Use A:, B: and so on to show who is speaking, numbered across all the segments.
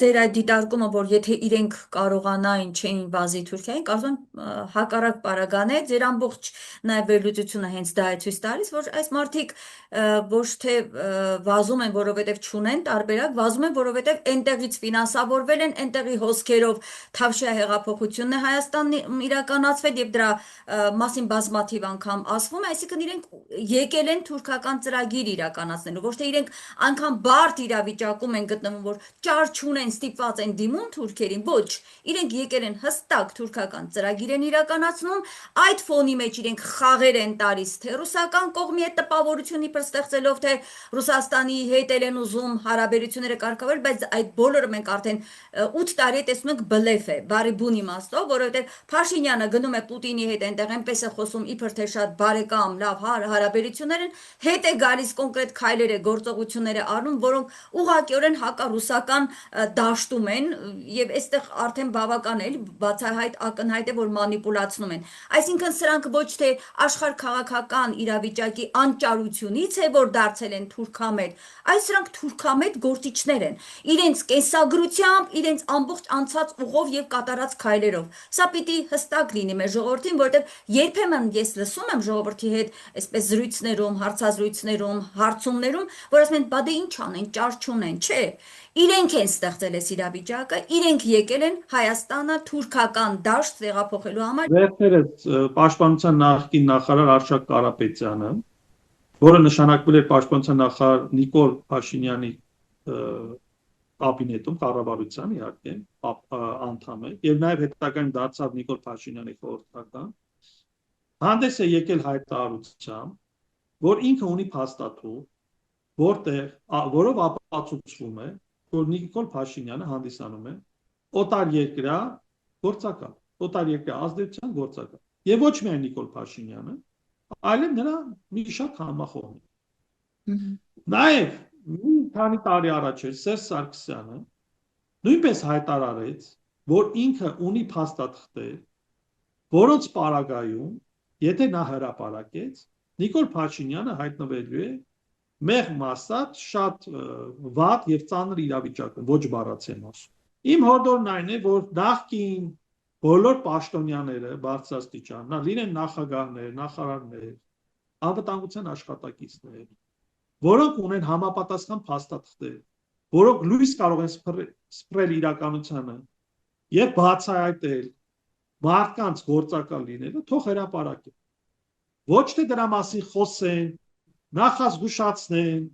A: ձեր այդ դիտարկումը, որ եթե իրենք կարողանային չէին վազի Թուրքիային, կարծում եմ հակառակ պարագան է, ձեր ամբողջ նաև վերլուծությունը հենց դա է ցույց տալիս, որ այս մարդիկ ոչ թե վազում են, որովհետև չունեն տարբերակ, վազում են, որովհետև այնտեղից ֆինանսավորվել են, այնտեղի հոսքերով Թավշյա հեղափոխությունն է Հայաստանում իրականացվել եւ դրա մասին բազմաթիվ անգամ ասվում է, այսինքն իրենք եկել են թուրքական ծրագիր իրականացնելու, ոչ թե իրենք անգամ բարդ իրավիճակում են գտնվում, որ ճար չունեն, ստիպված են դիմում թուրքերին, ոչ, իրենք եկել են հստակ թուրքական ծրագիր են իրականացնում, այդ ֆոնի մեջ իրենք խաղեր են տալիս, թե ռուսական կողմի այդ տպավորություն իբր ստեղծելով, թե Ռուսաստանի հետ էլ են ուզում հարաբերությունները կարգավորել, բայց այդ բոլորը մենք արդեն 8 տարի տեսնում ենք բլեֆ է, բարի բուն իմաստով, որովհետև Փաշինյանը գնում է Պուտինի հետ այնտեղ այնպես է խոսում, իբր թե շատ բարեկամ, լավ հարաբերություններ են, հետ է գալիս կոնկրետ քայլեր է, գործողություններ է առնում, որոնք ուղղակիորեն հակառուսական դաշտում են եւ այստեղ արդեն բավական է, բացահայտ ակնհայտ է, որ մանիպուլացնում են։ Այսինքն սրանք ոչ թե աշխարհ քաղաքական իրավիճակի անճարությունից է, որ դարձել են թուրքամետ, այլ սրանք թուրքամետ գործիչներ են։ Իրենց կենսագրությամբ, իրենց ամբողջ անցած ուղով եւ կատարած քայլերով։ Սա պիտի հստակ լինի մեր ժողովրդին, որովհետեւ երբեմն ես լսում եմ ժողովրդի հետ այսպես զրույցներում, հարցազրույցներում, հարցումներում, որ ասում են, բա դե ինչ անեն, ճար չունեն, չէ։ Իրենք են ստեղծել այս իրավիճակը, իրենք եկել են Հայաստանը թուրքական դաշտ տեղափոխելու համար։
B: Վերջերս Պաշտպանության նախկին նախարար Արշակ Կարապետյանը, որը նշանակվել է Պաշտպանության նախարար Նիկոլ Փաշինյանի կաբինետում, կառավարության իհարկե, անդամ է, եւ նաեւ հետագայում դարձավ Նիկոլ Փաշինյանի խորհրդական, հանդես է եկել հայտարարությամբ, որ ինքը ունի փաստաթուղթ, որով ապացուցվում է, որ Նիկոլ Փաշինյանը հանդիսանում է օտարերկրյա գործակալ, օտարերկրյա ազդեցության գործակալ, եւ ոչ միայն Նիկոլ Փաշինյանը, այլև նրա մի շարք համախոհներ։ Նաեւ մի քանի տարի առաջ Սերժ Սարգսյանը նույնպես հայտարարեց, որ ինքը ունի փաստաթղթեր, որոնց պարագայում, եթե նա հրապարակեց, Նիկոլ Փաշինյանը հայտնվելու է մեղմ ասած շատ վատ եւ ծանր իրավիճակում, ոչ բառացիեմ ասում։ Իմ հորդորն այն է, որ նախկին բոլոր պաշտոնյաները բարձրաստիճան, լինեն նախագահներ, նախարարներ, անվտանգության աշխատակիցներ, որոնք ունեն համապատասխան փաստաթղթեր, որոնք լույս կարող են սփռել իրականությանը եւ բացահայտել մարդկանց գործակալ լինելը, թող հրապարակեն։ Ոչ թե դրա մասին խոսեն, նախազգուշացնեն,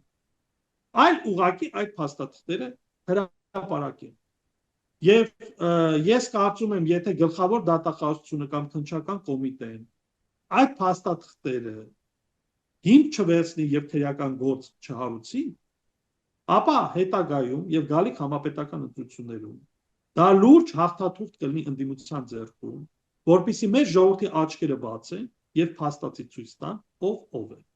B: այլ ուղղակի այդ փաստաթղթերը հրապարակեն։ Եվ ես կարծում եմ, եթե գլխավոր դատախազությունը կամ քննչական կոմիտեն այդ փաստաթղթերը հիմք չվերցնի եւ քրեական գործ չհարուցի, ապա հետագայում եւ գալիք համապետական ընտրություններում դա լուրջ հաղթաթուղթ կլինի ընդդիմության ձեռքում, որպեսզի մեր ժողովրդի աչքերը բացեն եւ փաստացի ցույց տան ով է։